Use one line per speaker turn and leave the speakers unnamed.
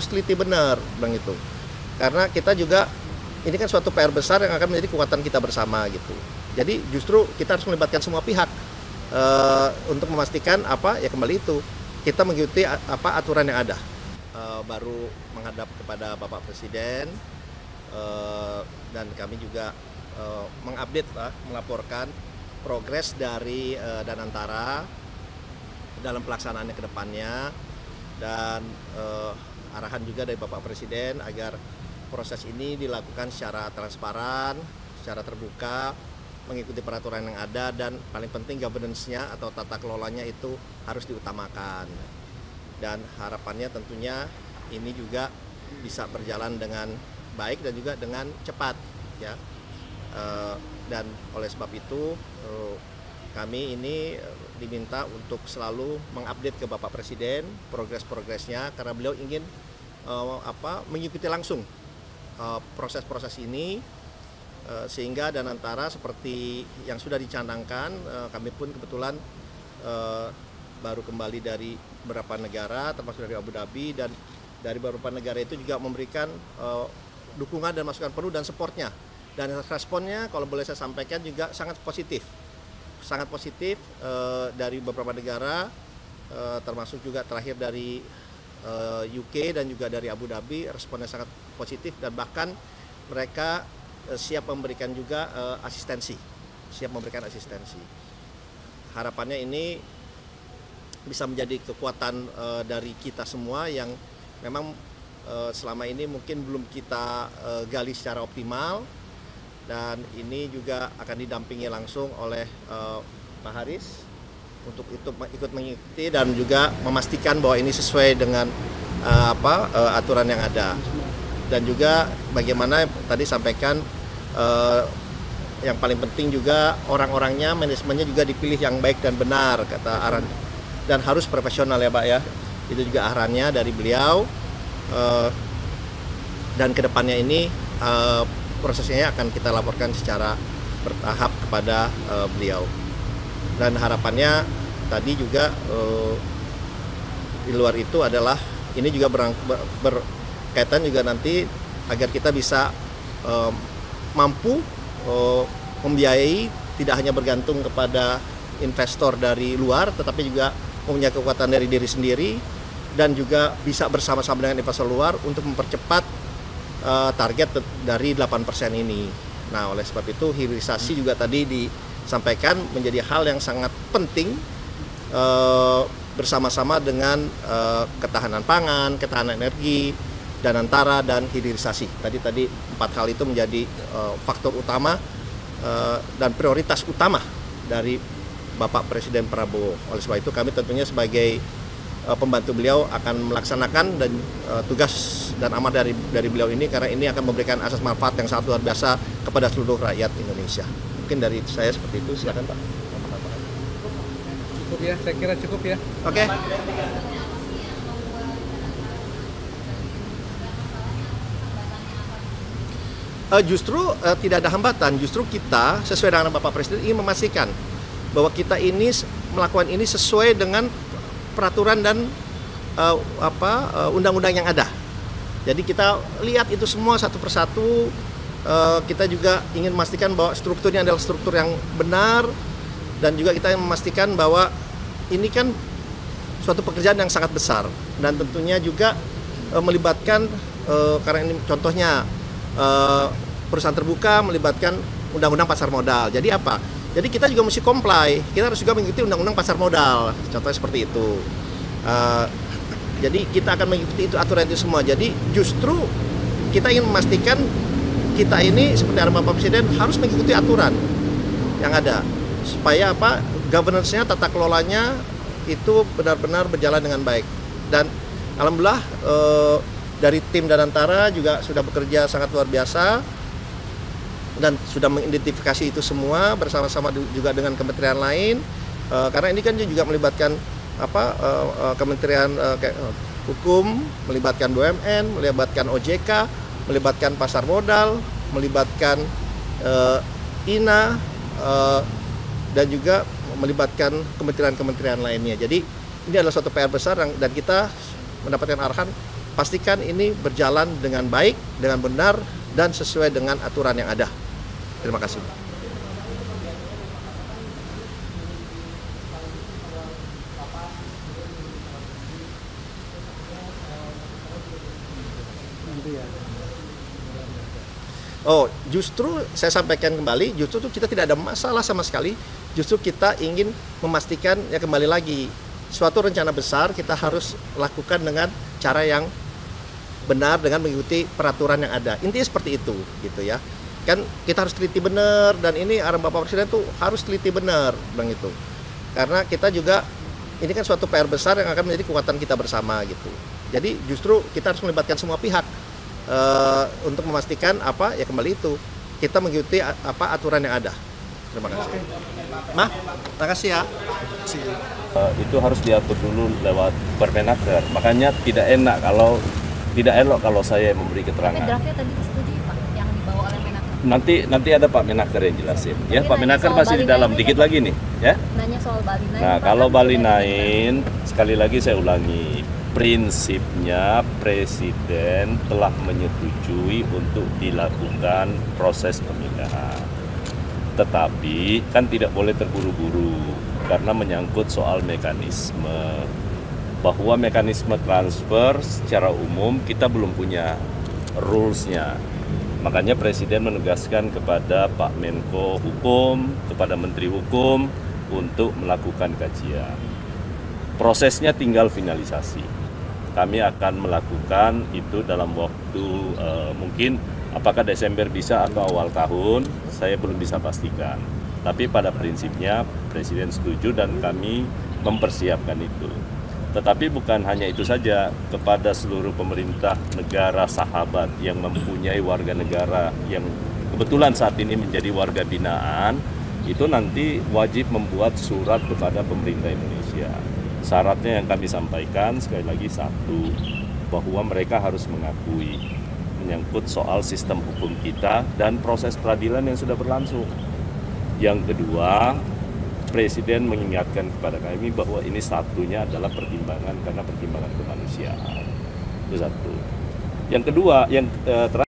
fokus teliti benar, bilang itu. Karena kita juga ini kan suatu PR besar yang akan menjadi kekuatan kita bersama gitu. Jadi justru kita harus melibatkan semua pihak untuk memastikan ya kembali itu kita mengikuti aturan yang ada. Baru menghadap kepada Bapak Presiden dan kami juga mengupdate, melaporkan progres dari Danantara dalam pelaksanaannya ke depannya, dan arahan juga dari Bapak Presiden agar proses ini dilakukan secara transparan, secara terbuka, mengikuti peraturan yang ada, dan paling penting governance-nya atau tata kelolanya itu harus diutamakan. Dan harapannya tentunya ini juga bisa berjalan dengan baik dan juga dengan cepat, ya. Dan oleh sebab itu kami ini diminta untuk selalu mengupdate ke Bapak Presiden progres-progresnya, karena beliau ingin mengikuti langsung proses-proses ini, sehingga Danantara seperti yang sudah dicanangkan, kami pun kebetulan baru kembali dari beberapa negara termasuk dari Abu Dhabi, dan dari beberapa negara itu juga memberikan dukungan dan masukan penuh dan supportnya, dan responnya kalau boleh saya sampaikan juga sangat positif dari beberapa negara, termasuk juga terakhir dari UK dan juga dari Abu Dhabi. Responnya sangat positif, dan bahkan mereka siap memberikan juga asistensi. Harapannya ini bisa menjadi kekuatan dari kita semua yang memang selama ini mungkin belum kita gali secara optimal, dan ini juga akan didampingi langsung oleh Pak Haris untuk ikut mengikuti dan juga memastikan bahwa ini sesuai dengan aturan yang ada. Dan juga bagaimana tadi sampaikan, yang paling penting juga orang-orangnya, manajemennya juga dipilih yang baik dan benar, kata Aran, dan harus profesional ya Pak ya. Itu juga arahannya dari beliau, dan kedepannya ini prosesnya akan kita laporkan secara bertahap kepada beliau. Dan harapannya tadi juga di luar itu adalah ini juga berkaitan juga nanti agar kita bisa mampu membiayai, tidak hanya bergantung kepada investor dari luar, tetapi juga mempunyai kekuatan dari diri sendiri, dan juga bisa bersama-sama dengan investor luar untuk mempercepat target dari 8% ini. Nah, oleh sebab itu hilirisasi juga tadi disampaikan menjadi hal yang sangat penting, bersama-sama dengan ketahanan pangan, ketahanan energi, Danantara, dan hilirisasi. Tadi 4 hal itu menjadi faktor utama dan prioritas utama dari Bapak Presiden Prabowo. Oleh sebab itu kami tentunya sebagai pembantu beliau akan melaksanakan dan tugas dan amanah dari beliau ini, karena ini akan memberikan asas manfaat yang sangat luar biasa kepada seluruh rakyat Indonesia. Mungkin dari saya seperti itu. Silakan Pak.
Cukup ya, saya kira cukup ya.
Oke. Justru tidak ada hambatan. Justru kita sesuai dengan Bapak Presiden ingin memastikan bahwa kita ini melakukan ini sesuai dengan peraturan dan undang-undang yang ada. Jadi kita lihat itu semua satu persatu. Kita juga ingin memastikan bahwa strukturnya adalah struktur yang benar, dan juga kita ingin memastikan bahwa ini kan suatu pekerjaan yang sangat besar, dan tentunya juga melibatkan karena ini contohnya perusahaan terbuka, melibatkan undang-undang pasar modal. Jadi apa? Jadi kita juga mesti comply, kita harus juga mengikuti undang-undang pasar modal, contohnya seperti itu. Jadi kita akan mengikuti itu, aturan itu semua. Jadi justru kita ingin memastikan kita ini seperti arahan Bapak Presiden harus mengikuti aturan yang ada, supaya governance-nya, tata kelolanya itu benar-benar berjalan dengan baik. Dan alhamdulillah dari tim Danantara juga sudah bekerja sangat luar biasa, dan sudah mengidentifikasi itu semua bersama-sama juga dengan kementerian lain, karena ini kan juga melibatkan kementerian hukum, melibatkan BUMN, melibatkan OJK, melibatkan pasar modal, melibatkan INA, dan juga melibatkan kementerian-kementerian lainnya. Jadi ini adalah suatu PR besar, dan kita mendapatkan arahan pastikan ini berjalan dengan baik, dengan benar, dan sesuai dengan aturan yang ada. Terima kasih. Oh, justru saya sampaikan kembali, justru kita tidak ada masalah sama sekali. Justru kita ingin memastikan, ya kembali lagi, suatu rencana besar kita harus lakukan dengan cara yang benar dengan mengikuti peraturan yang ada. Intinya seperti itu, gitu ya. Kan kita harus teliti benar, dan ini arahan Bapak Presiden tuh harus teliti benar, Bang itu. Karena kita juga, ini kan suatu PR besar yang akan menjadi kekuatan kita bersama, gitu. Jadi justru kita harus melibatkan semua pihak. Untuk memastikan ya kembali itu kita mengikuti aturan yang ada. Terima kasih. Terima kasih ya.
Itu harus diatur dulu lewat Permenaker. Makanya tidak elok kalau saya memberi keterangan.
Tapi draftnya tadi disetujui Pak, yang dibawa oleh Menaker.
Nanti ada Pak Menaker yang jelasin. Ya, Pak Menaker masih di dalam. Dikit lagi nih, ya.
Nanya soal Bali 9.
Nah, kalau Bali 9, sekali lagi saya ulangi. Prinsipnya Presiden telah menyetujui untuk dilakukan proses pemindahan. Tetapi kan tidak boleh terburu-buru karena menyangkut soal mekanisme. Bahwa mekanisme transfer secara umum kita belum punya rules-nya. Makanya Presiden menugaskan kepada Pak Menko Hukum, kepada Menteri Hukum untuk melakukan kajian. Prosesnya tinggal finalisasi. Kami akan melakukan itu dalam waktu mungkin apakah Desember bisa atau awal tahun, saya belum bisa pastikan. Tapi pada prinsipnya Presiden setuju dan kami mempersiapkan itu. Tetapi bukan hanya itu saja, kepada seluruh pemerintah negara sahabat yang mempunyai warga negara yang kebetulan saat ini menjadi warga binaan, itu nanti wajib membuat surat kepada pemerintah Indonesia. Syaratnya yang kami sampaikan sekali lagi satu, bahwa mereka harus mengakui menyangkut soal sistem hukum kita dan proses peradilan yang sudah berlangsung. Yang kedua, Presiden mengingatkan kepada kami bahwa ini satunya adalah pertimbangan karena pertimbangan kemanusiaan. Itu satu. Yang kedua, yang terakhir,